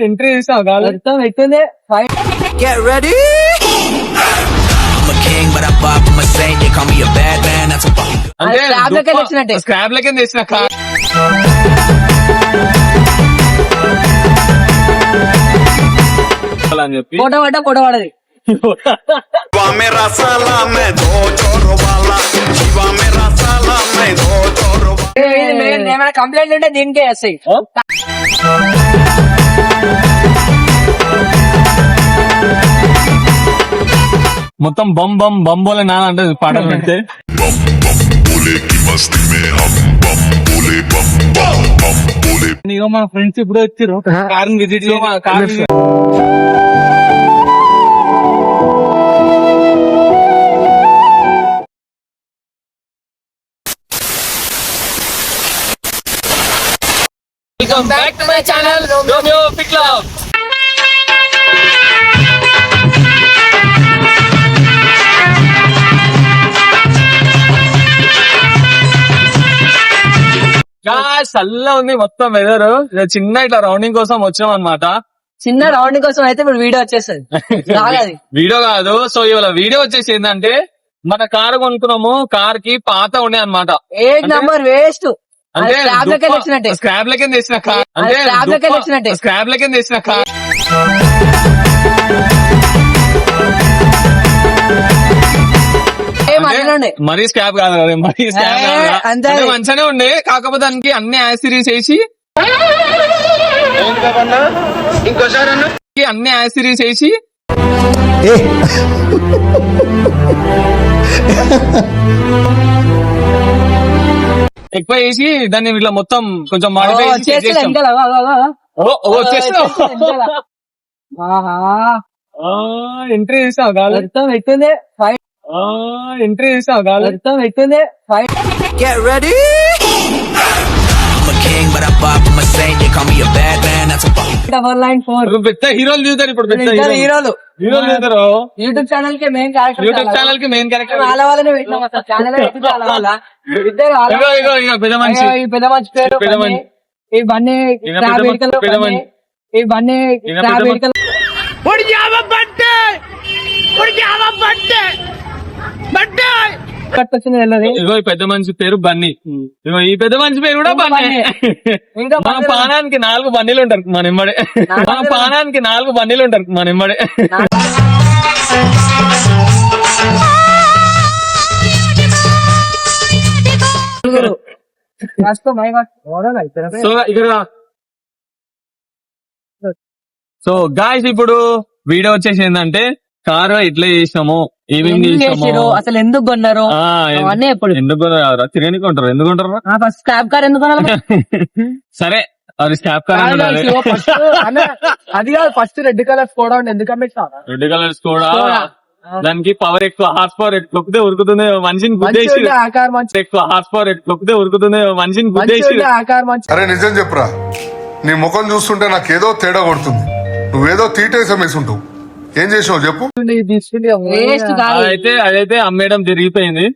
Entry చేసావు గాలి అవుతుంది. Get ready. I'm a king, but I pop from a saint. They call me a bad man. That's a fucking. అంటే scrap లెక్క తెచ్చినట్టే. Scrap లెక్క తెచ్చిన car అని చెప్పి ఫోటో పడది. जीवा मेरा साला मैं दो चोरों वाला जीवा मेरा साला मैं दो चोरों वाला ఏమైనా కంప్లైంట్ ఉంటే దీనికే వస్తాయి. మొత్తం బమ్ బమ్ బమ్ బోలే నా అంటే పాటలు పెడితే बोले की मस्ती में हम बम बोले बम बम बम बोले ఇగో మా ఫ్రెండ్స్ ఇప్పుడు వచ్చారు car visit car welcome back to my channel Romeo pick love. చల్ల ఉంది మొత్తం వెదర్. చిన్న ఇట్లా రౌండింగ్ కోసం వచ్చాం అన్నమాట. చిన్న రౌండ్ కోసం అయితే ఇప్పుడు వీడియో వచ్చేస్తుంది. రాగది వీడియో కాదు. సో ఇవాళ వీడియో వచ్చేసి ఏంటంటే మన కార్ కొనుక్కున్నాము. కార్ కి పాత ఉండే అన్నమాట. ఏ నంబర్ వేస్ట్. అంటే స్క్రాప్ లెక్క తెచ్చినట్టే. స్క్రాప్ లెక్క తెచ్చిన కార్ అంటే స్క్రాప్ లెక్క తెచ్చినట్టే. స్క్రాప్ లెక్క తెచ్చిన కార్ మరీ స్క్రాప్ కాదు కదా. మరీ స్క్రాప్ కాదు కదా. అంతే. అంటే మంచిగానే ఉండే. కాకపోతే దానికి అన్ని యాసిరీస్ వేసి అన్ని యాసిరీస్ వేసి ఎక్కువ వేసి దాన్ని ఇట్లా మొత్తం కొంచెం మాడిఫై చేసి ఎంట్రీ చేసావు గాలి అవుతుంది. ఎంట్రీ చేసావు గాలి అవుతుంది. Get ready. I'm a king, but I pop from a saint. They call me a bad man. That's a fucking. 4 పెద్ద హీరోలు దిగుతారు ఇప్పుడు. పెద్ద హీరోలు హీరోలు దిగుతారు. యూట్యూబ్ ఛానల్ కి మెయిన్ క్యారెక్టర్. యూట్యూబ్ ఛానల్ కి మెయిన్ క్యారెక్టర్ వాళ్ళ వాళ్ళనే పెట్టినాం అసలు. ఛానల్ వాళ్ళ వాళ్ళ ఇద్దరు ఇగో పెద్ద మనిషి. ఈ పెద్ద మంచి పేరు పెద్ద మనిషి. ఈ బన్నీ పెద్ద మనిషి. ఈ బన్నీ కట్టొచ్చింది వెళ్ళదు. ఇగో ఈ పెద్ద మనిషి పేరు బన్నీ. ఇగో ఈ పెద్ద మనిషి పేరు కూడా బన్నీ. ఇంకా మన పానానికి 4 బన్నీలు ఉంటారు మన ఎమ్మడే. మన పానానికి 4 బన్నీలు ఉంటారు మన ఎమ్మడే. సో ఇక్కడ సో గాయ్స్ ఇప్పుడు వీడియో వచ్చేసి ఏంటంటే కారు ఎట్లా చేసినాము, ఏమేమి చేసినాము, అసలు ఎందుకు కొన్నారు అవన్నీ ఎప్పుడు ఎందుకు తిరగనికి ఉంటారు. ఎందుకు ఉంటారు ఫస్ట్ స్క్రాప్ కార్ ఎందుకు కొనాలి? సరే అది స్టాప్ కార్ అది కాదు. ఫస్ట్ రెడ్ కలర్ స్కోడా ఉండే ఎందుకంటే రెడ్ కలర్స్ కూడా దానికి పవర్ ఎక్కువ, హార్స్ పవర్ తొక్కితే ఉరుకుతుంది మనిషిని గుద్దేసి. ఎక్కువ హార్స్ పవర్ తొక్కితే ఉరుకుతుంది మనిషిని గుద్దేసి. అరే నిజం చెప్పురా, నీ ముఖం చూస్తుంటే నాకేదో తేడా కొడుతుంది. నువ్వేదో తీటేసం వేసుంటావు. ఏం చేసావు చెప్పు. అదైతే అమ్మేయడం జరిగిపోయింది.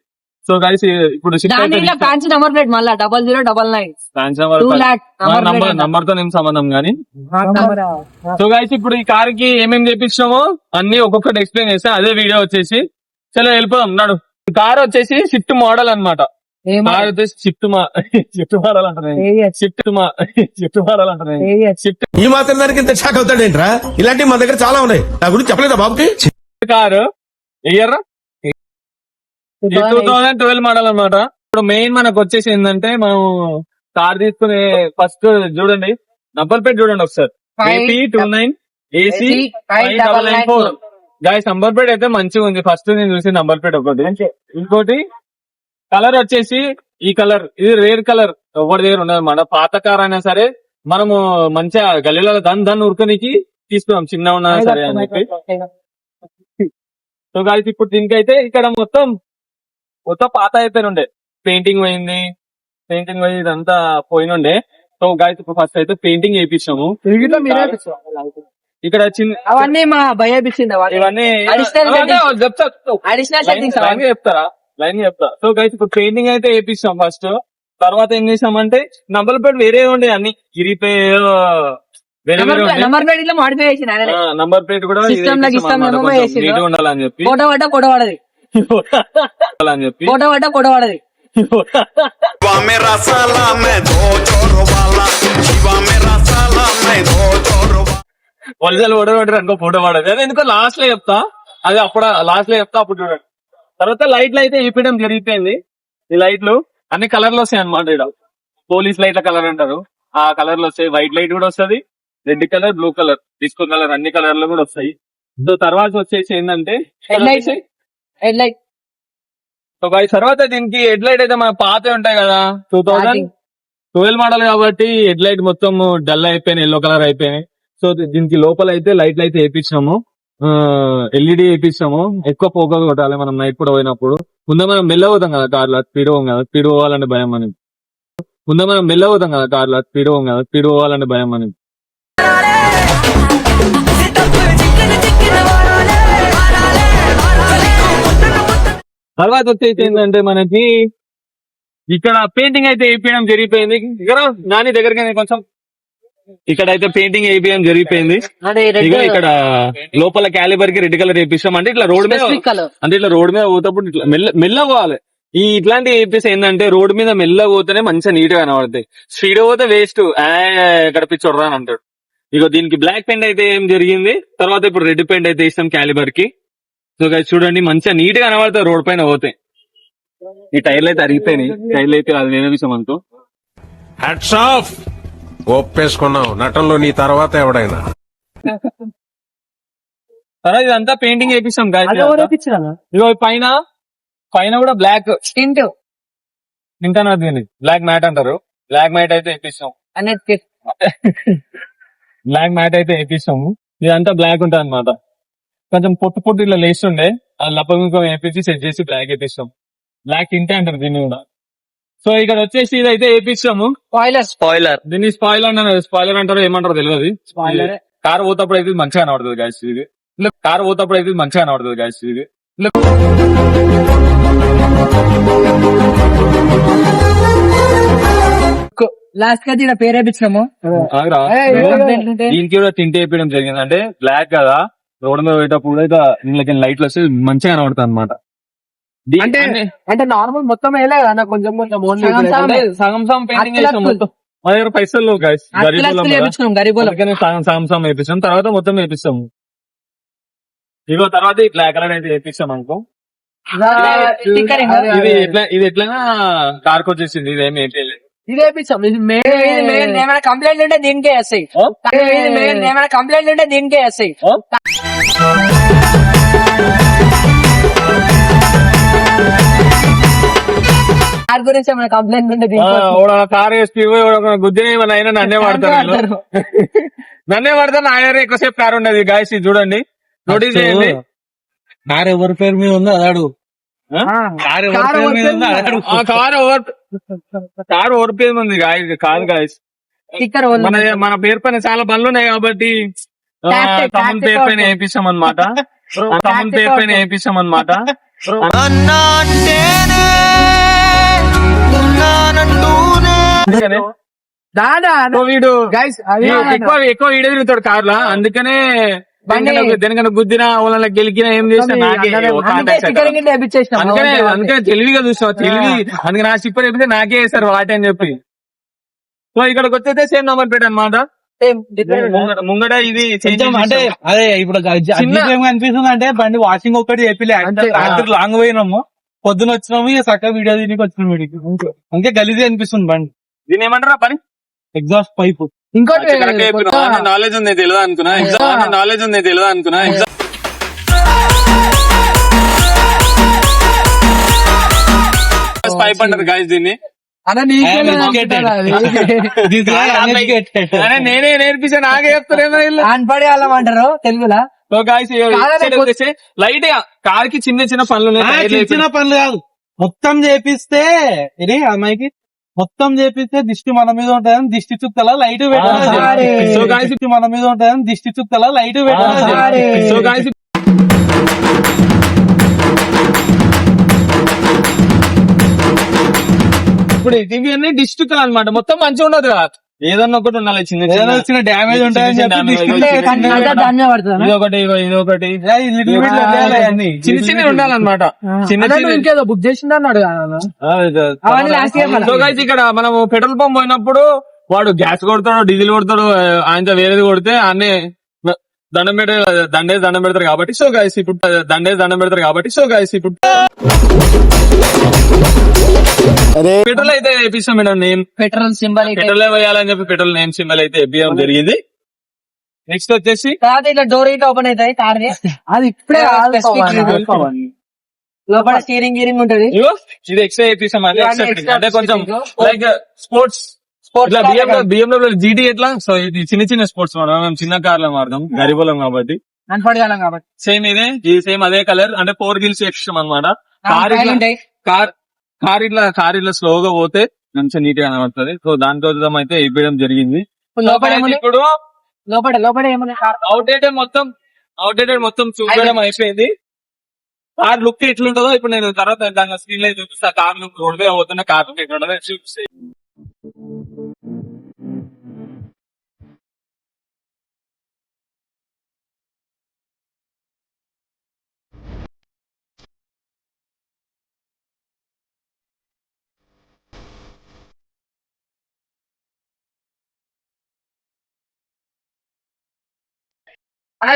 సో గైస్ ఇప్పుడు ఫ్యాన్సీ నంబర్ ప్లేట్ మళ్ళీ 0099 నంబర్ తో ఏం సంబంధం గానీ. సో గైస్ ఇప్పుడు ఈ కార్ కి ఏమేమి చేపించామో అన్ని ఒక్కొక్కటి ఎక్స్ప్లెయిన్ చేస్తే అదే వీడియో వచ్చేసి చలో వెళ్ళిపోదాం. నాడు కార్ వచ్చేసి షిఫ్ట్ మోడల్ అన్నమాట. కార్ వచ్చేసి షిఫ్ట్ మోడల్ అంటారు. షిఫ్ట్ మోడల్ అంటారు. షిఫ్ట్ ఈ మాత్రం దానికి ఇంత షాక్ అవుతాడేంట్రా? ఇలాంటివి మా దగ్గర చాలా ఉన్నాయి. నా గురించి చెప్పలేదా బాబుకి? కారు ఇయర్ 2012 మోడల్ అన్నమాట. ఇప్పుడు మెయిన్ మనకు వచ్చేసి ఏంటంటే మనం కార్ తీసుకునే ఫస్ట్ చూడండి నంబర్ ప్లేట్ చూడండి ఒకసారి. AP29 AC 5994 guys. Number plate అయితే మంచిగా ఉంది. ఫస్ట్ నేను చూసి నంబర్ ప్లేట్ ఒకటి. ఇంకోటి కలర్ వచ్చేసి ఈ కలర్, ఇది రేర్ కలర్ ఎవరి దగ్గర ఉండదు. మన పాత కార్ అయినా సరే మనము మంచిగా గల్లీలో దాన్ని ఉరకనికి తీసుకున్నాం చిన్న ఉన్నా సరే అని చెప్పి. సో గాయస్ ఇప్పుడు దీనికైతే ఇక్కడ మొత్తం పాత అయిపోయినుండే. పెయింటింగ్ పోయింది ఇదంతా పోయినుండే. సో గాయస్ ఇప్పుడు ఫస్ట్ అయితే పెయింటింగ్ వేయించాము. ఇక్కడ చిన్న అవన్నీ మా భయ ఇవన్నీ చెప్తారా లైన్ చెప్తా. సో గైస్ ఇప్పుడు పెయింటింగ్ అయితే వేపిస్తాం ఫస్ట్. తర్వాత ఏం చేసామంటే నంబర్ ప్లేట్ వేరే ఉండే అన్ని ఇరిపోయి వేరే వేరే ఉన్నాయి. నంబర్ ప్లేట్ ఇట్లా మాడిఫై చేసి నంబర్ ప్లేట్ కూడా System లకు ఇష్టం ఏమో వేసిండు. నీట్ ఉండాలని చెప్పి ఫోటో పడ్డా ఫోటో పడది అని చెప్పి ఫోటో పడ్డా ఫోటో పడది जीवा मेरा साला मैं दो चोर वाला जीवा मेरा साला मैं दो चोर वाला ఒరిజినల్ ఫోటో పెట్టారు అనుకో ఫోటో పడదు అదే ఎందుకో లాస్ట్ లో చెప్తా అది అప్పుడు లాస్ట్ లో చెప్తా అప్పుడు చూడండి. తర్వాత లైట్లు అయితే వేయడం జరిగిపోయింది. ఈ లైట్లు అన్ని కలర్లు వస్తాయి అన్నమాట. ఇక్కడ పోలీస్ లైట్ల కలర్ అంటారు, ఆ కలర్లు వస్తాయి. వైట్ లైట్ కూడా వస్తుంది, red colour, blue colour, disco colour, అన్ని కలర్లు కూడా వస్తాయి. సో తర్వాత వచ్చేసి ఏంటంటే head light head light so తర్వాత దీనికి హెడ్ లైట్ అయితే మన పాత ఉంటాయి కదా 2012 మోడల్ కాబట్టి హెడ్ లైట్ మొత్తం డల్ అయిపోయినాయి, ఎల్లో కలర్ అయిపోయినాయి. సో దీనికి లోపల అయితే లైట్లు అయితే వేయించాము, ఎల్ఈడి వేయించాము. ఎక్కువ ఫోకస్ కొట్టాలి మనం నైట్ కూడా పోయినప్పుడు. ముందే మనం మెల్ల పోతాం కదా కార్లో, స్పీడ్ పోం కదా, స్పీడ్ పోవాలంటే భయం అనేది. ముందే మనం మెల్ల పోతాం కదా కార్లో, స్పీడ్ పోం కదా, స్పీడ్ పోవాలంటే భయం అనేది. తర్వాత వచ్చేసి ఏంటంటే మనకి ఇక్కడ పెయింటింగ్ అయితే వేయించడం జరిగిపోయింది. ఇక్కడ నాని దగ్గరికి కొంచెం ఇక్కడ అయితే పెయింటింగ్ వేయించడం జరిగిపోయింది. అదే ఇక ఇక్కడ లోపల క్యాలిబర్ కి రెడ్ కలర్ వేపిస్తాం. అంటే ఇట్లా రోడ్ మీద కలర్ అంటే ఇట్లా రోడ్ మీద పోతప్పుడు ఇట్లా మెల్ల పోవాలి. ఈ ఇట్లాంటి వేపిస్తే ఏంటంటే రోడ్ మీద మెల్ల పోతేనే మంచిగా నీట్ గా కనబడతాయి. స్పీడ్ పోతే వేస్ట్ ఇక్కడ పిచ్చోడ్రా అని అంటాడు. ఇక దీనికి బ్లాక్ పెయింట్ అయితే ఏం జరిగింది. తర్వాత ఇప్పుడు రెడ్ పెయింట్ అయితే ఇస్తాం క్యాలిబర్ కి. సో guys చూడండి మంచిగా నీట్ గా కనబడతాయి రోడ్ పైన పోతే. ఈ టైర్లు అయితే అరిగిపోయినాయి, టైర్లు అయితే అది వేరే విషయం అంటూ. హ్యాట్స్ ఆఫ్, ఒప్పేసుకున్నావు నటనలో నీ తర్వాత ఎవడైనా. తర్వాత ఇదంతా పెయింటింగ్ వేపిస్తాం guys. ఇగో పైన పైన కూడా బ్లాక్ టింట్ ఇంకా బ్లాక్ మ్యాట్ అంటారు. బ్లాక్ మ్యాట్ అయితే వేపిస్తాం, అన్నిటికీ బ్లాక్ మ్యాట్ అయితే వేపిస్తాము. ఇదంతా బ్లాక్ ఉంటుంది అనమాట. కొంచెం పొట్టు పొట్టు ఇట్లా లేస్తుండే అది లప్పంగా వేపించి సెట్ చేసి బ్లాక్ వేపిస్తాం. బ్లాక్ టింటే అంటారు దీన్ని కూడా. సో ఇక్కడ వచ్చేసి ఇదైతే వేపిస్తాము. స్పాయిలర్ దీన్ని స్పాయిలర్ అంటారు, ఏమంటారో తెలియదు. కారు పోతప్పుడు అయితే మంచిగా కనబడుతుంది గాయస్ ఇది. కారు పోతప్పుడు అయితే మంచిగా కనబడుతుంది గాయస్ ఇది. లాస్ట్ గా దీని పేరు వేపించినాము. ఆగురా. దీనికి కూడా తింటే వేయడం జరిగింది. అంటే బ్లాక్ కదా, రోడ్ మీద పోయేటప్పుడు కూడా ఇట్లా లైట్లు వస్తే మంచిగా కనబడుతుంది అనమాట. అంటే నార్మల్ మొత్తం వేయలే కదా, కొంచెం కొంచెం సగం సగం పెయింటింగ్ చేసాం మొత్తం. మా దగ్గర పైసలు గాయస్ గరీబులం సగం సగం వేపిస్తాం, తర్వాత మొత్తం వేపిస్తాము. ఇగో తర్వాత ఈ బ్లాక్ కలర్ అయితే వేపిస్తాం అనుకో. ఇది ఎట్లైనా కార్కి వచ్చేసింది, ఇదేమి వేయలేదు. ఇది వేపించాం. ఏమైనా కంప్లైంట్ ఉంటే దీనికే వేస్తాయి. ఏమైనా కంప్లైంట్ ఉంటే దీనికే వేస్తాయి. కార్ గురించి ఏమైనా కంప్లైంట్ ఉంటే కార్ వేసి గుద్దిని మన అయినా నన్నే వాడతారు. నన్నే వాడతారు. నా దగ్గర ఎక్కువసేపు కార్ ఉండదు గాయస్. ఇది చూడండి, నోటీస్ చేయండి. కార్ ఎవరి పేరు మీద ఉందో అదాడు. కార్ ఎవరి పేరు మీద ఉందో అదాడు. కారు ఓవర్ పేరు ఉంది కాదు గాయస్. స్టిక్కర్ మన పేరు పైన చాలా బండ్లు ఉన్నాయి కాబట్టి తమ్ముని పేరు పైన వేపిస్తాం అనమాట. తమ్ముని పేరు పైన వేపిస్తాం అనమాట. వీడు ఎక్కువ వీడియో తిరుగుతాడు కార్లా, అందుకనే దేనికన్నా గుద్దినా వాళ్ళ గెలికినా ఏం చేసినా నాకే అందుకనే తెలివిగా చూసావు. తెలివి అందుకే నా స్టిక్కర్ వేపితే నాకే వేస్తారు వాటి అని చెప్పి. సో ఇక్కడికి వచ్చేస్తే సేమ్ నంబర్ ప్లేట్ అనమాట. ముంగడ ఇది అంటే అదే ఇప్పుడు అనిపిస్తుంది అంటే బండి వాషింగ్ ఒక్కటి చెప్పలే, రాత్రి లాంగ్ పోయినాము, పొద్దున వచ్చినాము, ఇక చక్కగా వీడియో దీనికి వచ్చినాం. వీడికి అంతే గలీజీ అనిపిస్తుంది బండి. దీని ఏమంటారా పని ఎగ్జాస్ట్ పైప్. ఇంకోటి నాలెడ్జ్ ఉంది తెలియదు అనుకున్నా. నాలెడ్జ్ ఉంది తెలియదు అనుకున్నా. పైప్ అంటారు గాయస్ దీన్ని. నేనే నేర్పించా, నాకే చెప్తారేమో అన్పడే వాళ్ళం అంటారు తెలుగులా. లైట్ గా కార్ కి చిన్న చిన్న పనులు చిన్న పనులు కాదు, మొత్తం చేపిస్తే ఇది అమ్మాయికి మొత్తం చేపిస్తే దిష్టి మన మీద ఉంటాయని దిష్టి చుక్కల లైట్ పెట్టాలి. సో గాయస్ మన మీద ఉంటాయని దిష్టి చుక్కల లైట్ పెట్టాలి. సో గాయస్ ఇప్పుడు ఇవి అన్ని డిస్ట్రిక్ట్ అనమాట. మొత్తం మంచిగా ఉండదు కదా, ఏదన్నా ఒకటి ఉండాలి చిన్న ఏదైనా వచ్చిన డ్యామేజ్ ఉంటాయని చెప్పి damage దిష్టి అంటే అంటే దాని మీద పడుతుందా? ఇదొకటి ఇదొకటి ఈ little bit లో ఉండాలి అన్ని. చిన్న చిన్నవి ఉండాలన్నమాట చిన్న అదే నువ్వు ఇంకేదో బుక్ చేసిందా అన్నాడు కదా. అవన్నీ last year మళ్ళా. సో గైస్ ఇక్కడ మనం పెట్రోల్ పంప్ పోయినప్పుడు వాడు గ్యాస్ కొడతాడు డీజిల్ కొడతాడు ఆయన వేరేది కొడితే అన్ని దండం పెడతారు కాబట్టి సో గైస్ ఇప్పుడు దండం పెడతారు కాబట్టి సో గైస్ ఇప్పుడు పెట్రోల్ అయితే వేపిస్తాం madam name petrol symbol petrol వేయాలని చెప్పి పెట్రోల్ నేమ్ సింబల్ అయితే వేపించడం జరిగింది. నెక్స్ట్ వచ్చేసి తర్వాత ఇట్లా డోర్ ఇట్లా ఓపెన్ అవుతాయి కార్ అది ఇప్పుడే లోపల స్టీరింగ్ గీరింగ్ ఉంటది. ఇగో ఇది ఎక్స్ట్రా వేపిస్తాం అది ఇవన్నీ extra extra అంటే కొంచెం features. లైక్ స్పోర్ట్స్ ఇట్లా బిఎండబ్ల్యూ జీటీ ఎట్లా సో ఇది చిన్న చిన్న స్పోర్ట్స్ మనం చిన్న కార్లు వాడదాం గరిబోలం కాబట్టి కనపడగలం కాబట్టి సేమ్ ఇది సేమ్ అదే కలర్ అంటే 4 వీల్స్ ఎక్స్ట్రా అనమాట. కార్ పైన ఉంటాయి. కార్ ఇట్లా స్లోగా పోతే మంచిగా నీట్ గా కనబడుతుంది. సో దానికోసం అయితే వేయడం జరిగింది. లోపల ఏముంది? ఇప్పుడు లోపల ఏమన్నా కార్ అవుట్డేటెడ్ మొత్తం చూడడం అయిపోయింది. కార్ లుక్ ఎట్లుంటుందో ఇప్పుడు నేను తర్వాత దాని స్క్రీన్ లో చూపిస్తా. కార్ లుక్ రోడ్ మీద పోతున్న కార్ లుక్ ఎట్లుంటుందో చూపిస్తాయి.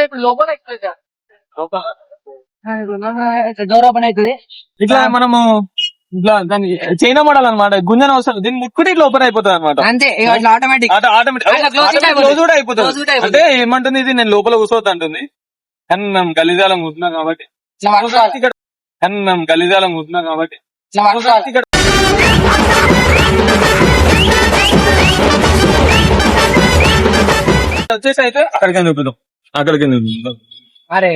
ఇప్పుడు లోపల డోర్ ఓపెన్ అవుతుంది. ఇట్లా మనము ఇట్లా దాన్ని చైనా మోడల్ అనమాట. గుంజన అవసరం దీన్ని ముట్టుకుంటే ఇట్లా ఓపెన్ అయిపోతుంది అనమాట. అంతే ఇట్లా ఆటోమేటిక్ క్లోజ్ కూడా అయిపోతుంది. Close కూడా అయిపోతుంది. అంటే ఏమంటుంది ఇది నేను లోపల కూర్చోవద్దు అంటుంది కానీ మేము గలీజాలం కూర్చున్నాం కాబట్టి ఇట్లా పట్టుకోవాలి. ఇట్లా పట్టుకోవాలి. ఇక్కడ వచ్చేసి అయితే అక్కడికి చూపిద్దాం. అరే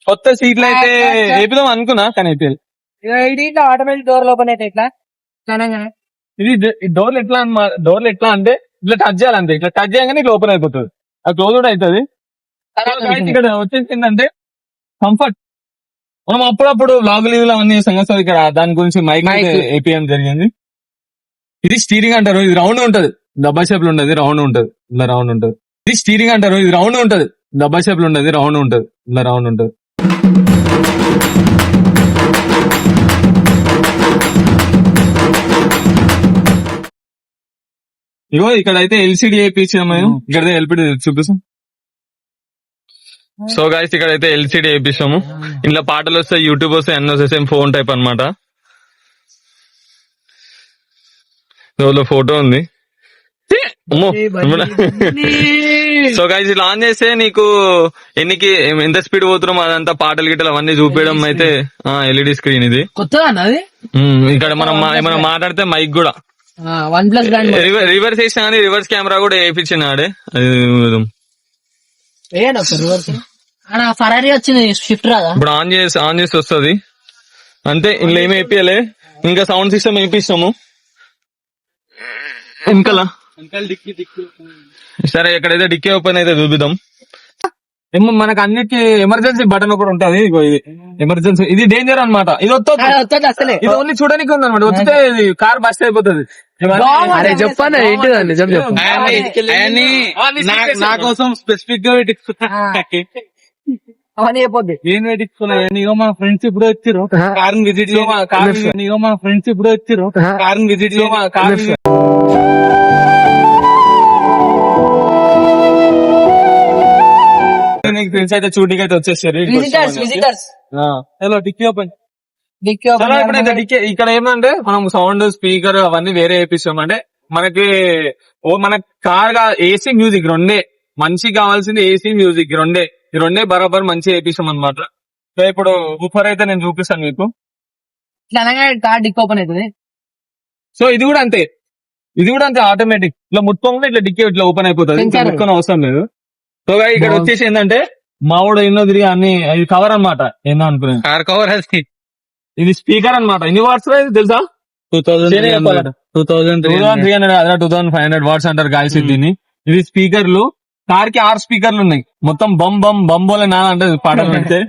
కొత్త సీట్లు అయితే వేపిదాం అనుకున్నా కానీ అయితే ఇది ఇట్లా ఆటోమేటిక్ డోర్ ఓపెన్ అయితే ఇట్లా ఇది డోర్లు ఎట్లా అంటే ఇట్లా టచ్ చేయాలంటే ఇట్లా టచ్ చేయగానే ఇట్లా ఓపెన్ అయిపోతుంది. అది క్లోజ్ కూడా అవుతుంది. ఇక్కడ వచ్చేసి ఏంటంటే కంఫర్ట్ మనం అప్పుడప్పుడు వ్లాగులు అవన్నీ చేస్తాం. సో ఇక్కడ దాని గురించి మైక్ ఏపీఎం జరిగింది. ఇది స్టీరింగ్ అంటారు. ఇది రౌండ్ ఉంటది డబ్బా షేప్ లో ఉండదు రౌండ్ ఉంటది ఇలా రౌండ్ ఉంటది. ఇది స్టీరింగ్ అంటారు. ఇది రౌండ్ ఉంటది డబ్బా షేప్ లో ఉండదు రౌండ్ ఉంటది ఇలా రౌండ్ ఉంటది. ఇగో ఇక్కడైతే ఎల్సిడి వేయించాం మేము. ఇక్కడ ఎల్పిడి చూపిస్తాం. సో గాయస్ ఇక్కడైతే ఎల్సిడి వేయించాము. ఇంట్లో పాటలు వస్తాయి యూట్యూబ్ వస్తాయి అన్ని వస్తాయి. సేమ్ ఫోన్ టైప్ అనమాట. ఫోటో ఉంది. సో గైస్ ఇలా ఆన్ చేస్తే నీకు ఎంత స్పీడ్ పోతున్నాం అదంతా పాటలు గిట్టలు అవన్నీ చూపించడం అయితే ఎల్ఈడి స్క్రీన్ ఇది. కొత్తగా అన్నది ఇక్కడ మనం ఏమైనా మాట్లాడితే మైక్ కూడా OnePlus బ్రాండ్ రివర్స్ వేసినా కానీ రివర్స్ కెమెరా కూడా వేయించినాడే. ఫరారీ వచ్చింది షిఫ్ట్ రాదా ఇప్పుడు ఆన్ చేసి వస్తుంది అంతే. ఇంట్లో ఏమి వేపియలే. ఇంకా సౌండ్ సిస్టమ్ వేపిస్తాము ఇంకా. సరే ఎక్కడైతే డిక్కీ ఓపెన్ అయితే చూపిద్దాం. మనకు అన్నిటికీ ఎమర్జెన్సీ బటన్ ఒకటి ఉంటది. ఎమర్జెన్సీ ఇది డేంజర్ అనమాట. ఇది వస్తుంది అసలే. ఇది ఓన్లీ చూడడానికి ఉంది అనమాట. వస్తే కార్ బస్ట్ అయిపోతుంది. చెప్పాను ఏంటి నిజం చెప్పు. నా కోసం స్పెసిఫిక్ గా అవన్నీ అయిపోద్ది. ఏం పెట్టించుకున్నా ఇగో మా ఫ్రెండ్స్ ఇప్పుడు వచ్చారు కార్ విజిట్ ఇగో మా ఫ్రెండ్స్ ఇప్పుడు వచ్చారు కార్ విజిట్ ఫ్రెండ్స్ అయితే చూడడానికి అయితే వచ్చేసారు. విజిటర్స్ హలో డిక్కీ ఓపెన్ ఇక్కడ ఏమంటే మనం సౌండ్ స్పీకర్ అవన్నీ వేరే వేపిస్తాం. అంటే మనకి మన కార్ ఏసీ మ్యూజిక్ రెండే మంచి కావాల్సింది. ఏసీ మ్యూజిక్ ఈ రెండే బరాబర్ మంచిగా వేపిస్తాం అనమాట. సో ఇప్పుడు ఊఫర్ అయితే నేను చూపిస్తాను మీకు. ఇట్లా అనగా కార్ డిక్ ఓపెన్ అవుతుంది. సో ఇది కూడా అంతే ఆటోమేటిక్. ఇట్లా ముట్టుకోకుండా ఇట్లా డిక్కీ ఇట్లా ఓపెన్ అయిపోతుంది. ముట్టుకొని అవసరం లేదు. సో ఇక్కడ వచ్చేసి ఏంటంటే మావాడు ఎన్నో తిరిగి అన్ని ఇది కవర్ అనమాట. ఏందో అనుకున్నాను కార్ కవర్. ఇది స్పీకర్ అనమాట. ఎన్ని వాట్స్ తెలుసా? 2500 వాట్స్ అంటారు గాయస్ దీన్ని. ఇది స్పీకర్లు. కార్ కి 6 స్పీకర్లు ఉన్నాయి. మొత్తం బమ్ బమ్ బొలే నాన్న అంటే పాటలు పెడితే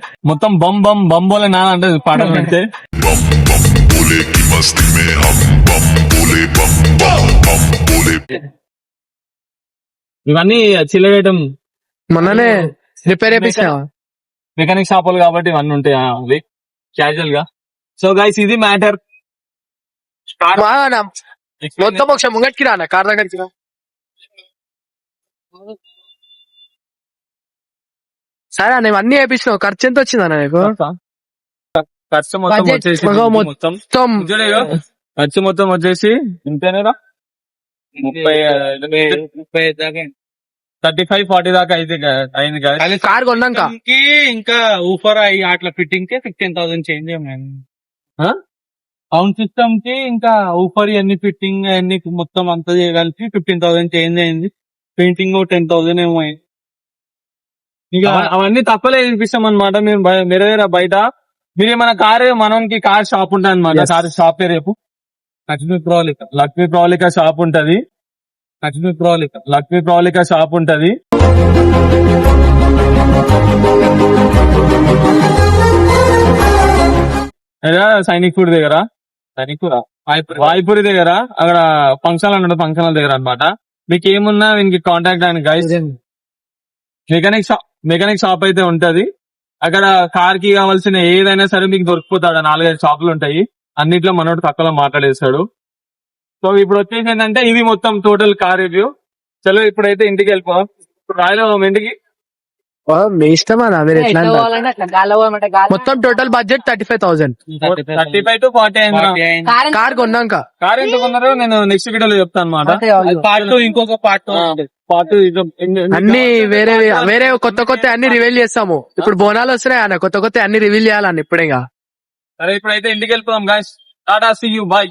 बोले की मस्ती में हम बम बोले बम बम बम बोले ఇవన్నీ చిల్లరేయటం మొన్ననే రిపేర్ చేపించిన మెకానిక్ షాపులు కాబట్టి ఇవన్నీ ఉంటాయి అవి క్యాజువల్ గా. సో గైస్ ఇది మ్యాటర్. మొత్తం ఒకసారి ముంగట్కి రా కార్ దగ్గరికి రా. సరే అన్న ఇవన్నీ వేయించినావు, ఖర్చు ఎంత వచ్చింది అన్న నీకు? ఖర్చు మొత్తం Budget వచ్చేసి మొత్తం చూడేగా, ఖర్చు మొత్తం వచ్చేసి ఇంతేనేరా 35-40 దాకా అయితే అయింది కదా. కార్ కొన్నాక కి ఇంకా ఊఫర్ అయ్యి అట్లా ఫిట్టింగ్ కి 15,000 చేంజ్ సౌండ్ సిస్టమ్ కి ఇంకా ఊఫర్ అన్ని ఫిట్టింగ్ అన్ని మొత్తం అంతా కలిపి 15,000 చేంజ్ అయింది. పెయింటింగ్ 10,000 ఏమో అయింది. ఇక అవన్నీ తక్కువలే చూపిస్తాం అనమాట. మేము మీరు బయట మీరు ఏమైనా కార్ మనకి కార్ షాప్ ఉంటుంది అనమాట. కార్ షాప్ పేరు రేపు లక్ష్మీ ప్రౌలిక షాప్ ఉంటది. లక్ష్మీ ప్రౌలిక షాప్ ఉంటది. సైనిక్ ఫుడ్ దగ్గర, వాయిపూరి దగ్గర అక్కడ ఫంక్షన్ హాల్ ఫంక్షన్ హాల్ దగ్గర అన్నమాట. మీకు ఏమున్నా వీనికి కాంటాక్ట్ అని గైస్. మెకానిక్ షాప్ అయితే ఉంటది అక్కడ. కార్ కి కావాల్సిన ఏదైనా సరే మీకు దొరికిపోతాడు. 4-5 షాపులు ఉంటాయి, అన్నిట్లో మనోడు తక్కువలో మాట్లాడేస్తాడు. సో ఇప్పుడు వచ్చేసి ఏంటంటే ఇది మొత్తం టోటల్ కార్ రివ్యూ. చలో ఇప్పుడైతే ఇంటికి వెళ్ళిపోవాలి. ఇప్పుడు రాయలో ఇంటికి మీ ఇష్టం అన్న, మీరు ఎట్లా మొత్తం టోటల్ బడ్జెట్ 35,000 35 to 40 అయింది. కార్ కొన్నాక. కార్ ఎంత కొన్నారో నేను నెక్స్ట్ వీడియోలో చెప్తాను అనమాట. పార్ట్ 2 ఇంకొక పార్ట్ 2 అన్ని వేరే వేరే కొత్త అన్ని రివీల్ చేస్తాము. ఇప్పుడు బోనాలు వస్తున్నాయి అన్న, కొత్త అన్ని రివీల్ చేయాలన్న ఇప్పుడే. సరే ఇప్పుడైతే ఇంటికి వెళ్ళిపోదాం guys. Tata, see you, bye.